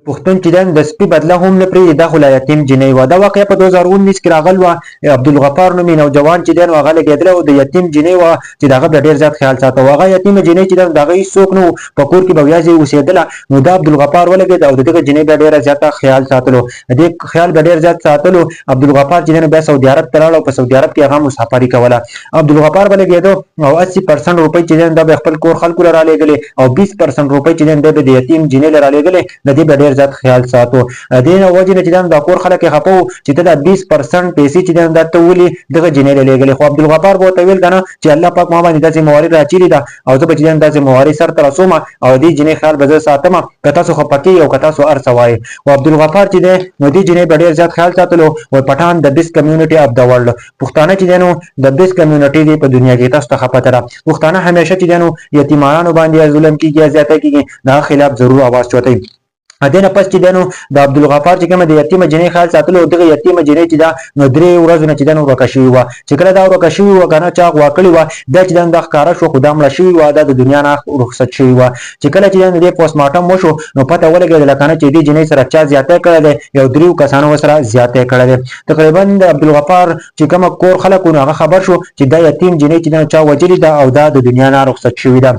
پښتون چې د سپي بدله هم نه پرېږدي دا خو لا یتیم جنۍ وه. دا واقعه په 2019 کې راغلی وه. عبدالغفار نومې نوجوان چې دی نو هغه لګېدلی و د یتیم جنۍ وه چې د هغه بیا ډېر زیات خیال ساته. هغه یتیمه جنۍ چې ده د هغه هېڅوک نه و په کور کې به یوازې اوسېدله. نو دا عبدالغفار ولګېد او د دغه جنۍ بیا ډېره زیاته خیال ساتلو. د دې خیال به ډېر زیات ساتلو. عبدالغفار چې دی نو بیا سعودي عرب ته لاړ او په سعودي عرب کې هغه مسافري کوله. عبدالغفار به لګېدو او 80% روپۍ چې دی دا به خپل کور خلکو له رالېږلې او 20% روپۍ چې دی به د یتیم جنۍ له رالېږلې. د دې به ډېر زیات خیال ساتو. دې نه وجې نه چې دا کور خلک یې خفه وو چې ته دا 20% پیسې چې دا ته ولې دغه جنۍ له لېږلې. خو عبدالغفار به ورته ویل که نه چې الله پاک ما باندې دا ذمهواري راچېرې ده او زه به چې دا ذمهواري سرته رسوم او دې جنۍ خیال به زه ساتم که تاسو خفه کېږئ او که تاسو هر څه وایئ. خو عبدالغفار چې دی نو دې جنۍ به ډېر زیات خیال ساتلو. وایي پټان د بیسټ کمیونټي اف د ورلډ پښتانه چې دی نو د بیسټ کمیونټي دی په دنیا کې. تاسو ته ښه پته ده پښتانه همیشه چې دی نو یتیمانو باندې ظلم کېږي یا زیاتی کېږي د هغه خلاف ضرور اواز چوتئ. دې نه پس چې دی نو د عبدالغفار چې کومه د یتیمه جنۍ خیال ساتلو دغه یتیمه جنۍ چې ده نو 3 ورځو نه چې ده نو ورکه شوې وه. چې کله دا ورکه شوې وه که نه چا غوا کړې وه بیا چې دا ښکاره شو خو دا مړه شوې وه دا د دنیا نه رخصت شوې وه. چې کله چې د دې پوسټ مارټم وشو نو پته ولګېدله که نه چې دې جنۍ سره چا زیاتی کړی دی. یو 3 کسانو ورسره زیاتی کړی دی. تقریبا د عبدالغفار چې کومه کور خلک وو نو هغه خبر شو چې دا یتیم جنۍ چې چا وجلې ده او دا د دنیا نه رخصت شوې ده.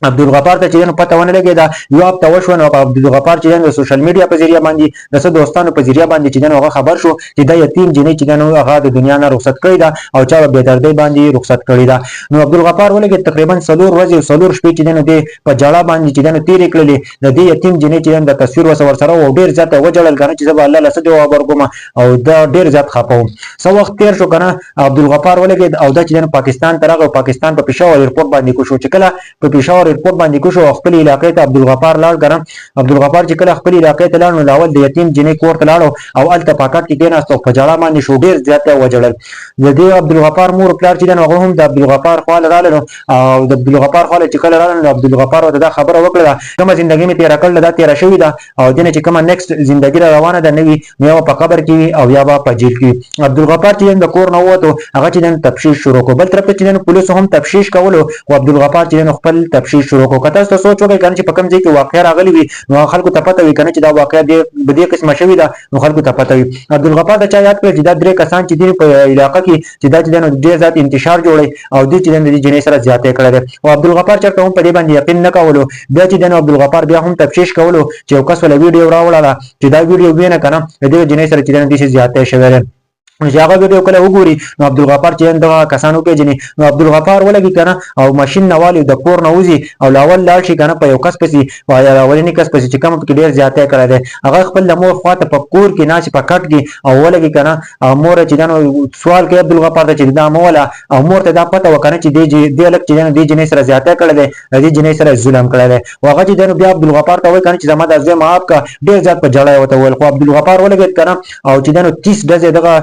عبدالغفار ته چې پته ونه لګېده یو هفته وشوه نو عبدالغفار چې د سوشل میډیا په ذریعه باندې د څه دوستانو په ذریعه باندې چې هغه خبر شو چې دا یتیم جنۍ چې هغه د دنیا نه رخصت کړې ده او چا به بېدردۍ باندې رخصت کړې ده. نو عبدالغفار ولګېد تقریبا 4 ورځې او 4 شپې چې دی په جړا باندې چې تېرې کړلې. د دې یتیم جنۍ چې د تصویر ورسره و ډېر زیات وجړل که نه چې زه به الله له څه جواب ورکوم او دا ډېر زیات خفه وم. څه وخت تېر شو که نه عبدالغفار ولګېد او دا چې پاکستان ته راغی او پاکستان په پېښور ایرپورټ باندې کوشو. چې کله په پېښور ایرپورټ باندې کوشو خپل علاقې ته عبدالغفار لاړ کنه. عبدالغفار چې کله خپل علاقې ته لاړ نو لاول د یتیم جنۍ کور ته لاړو او هلته پاکټ کې کېناست او په ژړا باندې شو ډېر زیات وجړل. د دې عبدالغفار مور پلار چې دی نو هغه هم د عبدالغفار خواله راغله او د عبدالغفار خواله چې کله راغله نو عبدالغفار ورته دا خبره وکړه کومه زندګي مې تېره کړله دا تېره شوې ده او دې نه چې کومه نیکسټ زندګي را روانه ده نوي نو یا په قبر کې وي او یا به په جیل کې وي. عبدالغفار چې د کور نه ووتو هغه چې تفتیش شروع کړو. بل طرف ته چې پولیسو هم تفتیش کولو خو عبدالغفار چې خپل تفتیش شروع کړو. که تاسو سوچ وکړئ که نه چې په کوم ځای کې واقعه راغلې وي نو خلکو ته پته وي که نه چې دا واقعه به دې قسمه شوې ده نو خلکو ته پته وي. عبدالغفار د چا یاد کړل چې دا 3 کسان چې دي په علاقه کې چې دا چې ډېر زیات انتشار جوړوي او دوی چې د جنۍ سره زیاتی کړی دی. او عبدالغفار چېرته هم په دې باندې یقین نه کولو. بیا چې عبدالغفار بیا هم تفتیش کولو چې یو کس وله ویډیو راوړله چې دا ویډیو وینه که نه د دې جنۍ سره چې داسې زیاتی شوی دی. چې هغه ویډیو کله وګوري نو عبدالغفار چې دغه کسانو پېژني نو عبدالغفار ولګي که نه او ماشین نه والي د کور نه وځي او لاول لاړ شي که نه په یو کس پسې اولني کس پسې چې کوم پکې ډېر زیاتی کړی دی هغه خپل د مور خواته په کور کې ناستې په کټ کې او ولګي که نه مور چې دا نو سوال کوي عبدالغفار ته چې دا مه وله او مور ته دا پته وه که نه چې دې هلک چې دې جنۍ سره زیاتی کړی دی د دې جنۍ سره ظلم کړی دی. او هغه چې دی نو بیا عبدالغفار ته وایي که نه چې زما دا زوی معاف کړه ډېر زیات په ژړا یې ورته وویل. خو عبدالغفار ولګېد که نه او چې دی نو 30 ډزې دغه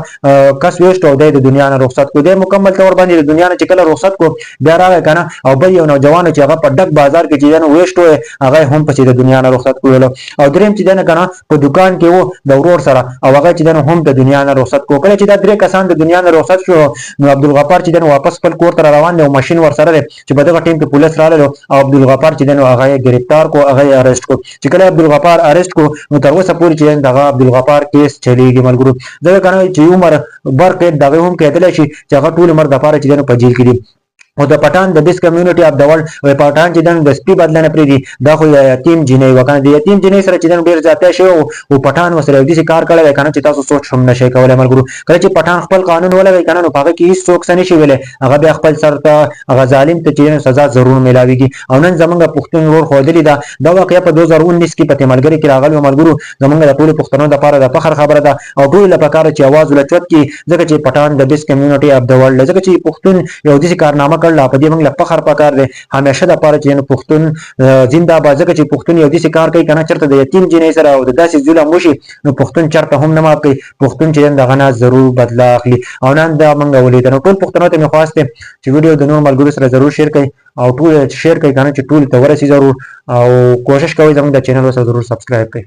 کس ویشت او د دنیا نه رخصت کو. د مکمل طور باندې د دنیا نه چې کله رخصت کو بیا راغی که نه او بل یو نوجوان چې هغه په ډک بازار کې چې دی نو ویشت وی هغه هم پسې د دنیا نه رخصت کولو. او دریم چې دی نه که نه په دوکان کې و د ورور سره او هغه چې دی نو هم د دنیا نه رخصت کو. کله چې دا 3 کسان د دنیا نه رخصت شو نو عبدالغفار چې دی نو واپس خپل کور ته روان دی او ماشین ورسره دی چې په دغه ټیم کې پولیس راغلل او عبدالغفار چې دی نو هغه یې ګرفتار کو هغه یې اریسټ کو. چې کله عبدالغفار اریسټ کو نو تر اوسه پورې چې دغه عبدالغفار کیس چلیږي ملګرو. ځکه که نه چې عمر برقید دغه هم کېدلی شي چې هغه ټول عمر دپاره چې دی نو په جیل کې دي. او د پټان د بیسټ کمیونټي اف د ورلډ وایي پټان چې د سپي بدله نه پرېږدي دا خو یتیم جنۍ وه که نه. د یتیم جنۍ سره چې ډېر زیاتی شوی او پټان ورسره یو داسې کار کړی دی که نه چې تاسو سوچ هم نه شئ کولی ملګرو. کله چې پټان خپل قانون ولګوي که نه نو په هغه کې هېڅوک څه نه شي ویلی هغه بیا خپل سر ته هغه ظالم ته چې سزا ضرور میلاویږي. او نن زموږ پښتون ورور ښودلې ده دا واقعه په 2019 کې په تیملګرې کې راغلی و ملګرو. زموږ د ټولو پښتنو دپاره د فخر خبره ده او ټولو له پکاره چې اواز ولچوت کړي ځکه چې پټان د بیسټ کمیونټي اف د ورلډ ځکه چې پښتون یو داسې کارنامه کړله په دې موږ له فخر پکار دی همیشه د پاره چې پښتون زنده باد. ځکه چې پښتون یو داسې کار کوي که نه چېرته د یتیم جنۍ سره او د داسې ظلم وشي نو پښتون چېرته هم نه مات کوي. پښتون چې دغه نه ضرور بدله اخلي. او نن دا موږ ولیده نو ټول پښتنو ته مې خواست دی چې ویډیو د نور ملګرو سره ضرور شیر کړئ او ټول شیر کړئ که نه چې ټولو ته ورسي ضرور او کوشش کوئ زموږ د چینل سره ضرور سبسکرایب کړئ.